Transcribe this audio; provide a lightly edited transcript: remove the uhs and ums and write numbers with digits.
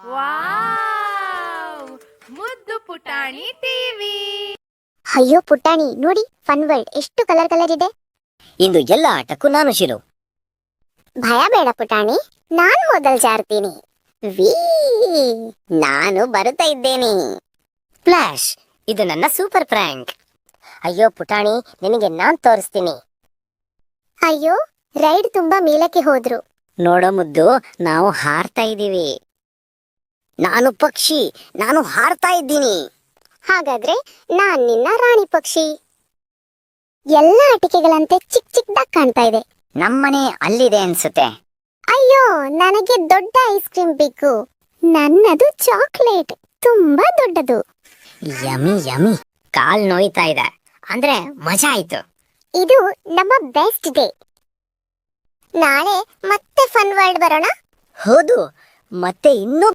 Wow! ಮುದ್ದು ಪುಟಾಣಿ TV. ಅಯ್ಯೋ ಪುಟ್ಟಾಣಿ ನೋಡಿ, ಫನ್ ವರ್ಲ್ಡ್ ಎಷ್ಟು ಕಲರ್ ಕಲರ್ ಇದೆ. ಇಂದು ಎಲ್ಲ ಆಟಕ್ಕೂ ನಾನು ಶಿಲು. ಭಯ ಬೇಡ ಪುಟಾಣಿ, ನಾನು ಮೊದಲು ಜಾರ್ತೀನಿ. ವಿ ನಾನು ಬರುತ್ತಾ ಇದ್ದೇನೆ. ಫ್ಲಾಶ್, ಇದು ನನ್ನ ಸೂಪರ್ ಪ್ರ್ಯಾಂಕ್. ಅಯ್ಯೋ ಪುಟಾಣಿ, ನಿನಗೆ ನಾನ್ ತೋರಿಸ್ತೀನಿ. ಅಯ್ಯೋ, ರೈಡ್ ತುಂಬಾ ಮೇಲಕ್ಕೆ ಹೋದ್ರು. ನೋಡೋ ಮುದ್ದು, ನಾವು ಹಾರ್ತಾ ಇದ್ದೀವಿ. ನಾನು ಪಕ್ಷಿ, ನಾನು ಹಾರ್ತಾ ಇದ್ದೀನಿ. ಹಾಗಾದ್ರೆ ನಾನ್ ನಿನ್ನ ರಾಣಿ ಪಕ್ಷಿ. ಎಲ್ಲ ಆಟಿಕೆಗಳಂತೆ ಚಿಕ್ಕ ಚಿಕ್ಕದಾಗಿ ಕಾಣ್ತಾ ಇದೆ. ನಮ್ಮನೆ ಅಲ್ಲಿದೆ ಅನ್ಸುತ್ತೆ. ಅಯ್ಯೋ, ನನಗೆ ದೊಡ್ಡ ಐಸ್ ಕ್ರೀಮ್ ಬೇಕು. ನನ್ನದು ಚಾಕ್ಲೇಟ್, ತುಂಬಾ ದೊಡ್ಡದು. Yummy yummy. ಕಾಲ್ ನೋಯ್ತಾ ಇದೆ, ಅಂದ್ರೆ ಮಜಾ ಆಯ್ತು. ಇದು ನಮ್ಮ ಬೆಸ್ಟ್ ಡೇ. ನಾಳೆ ಮತ್ತೆ ಫನ್ ವರ್ಲ್ಡ್ ಬರೋಣ. ಹೌದು, ಮತ್ತೆ ಇನ್ನೂ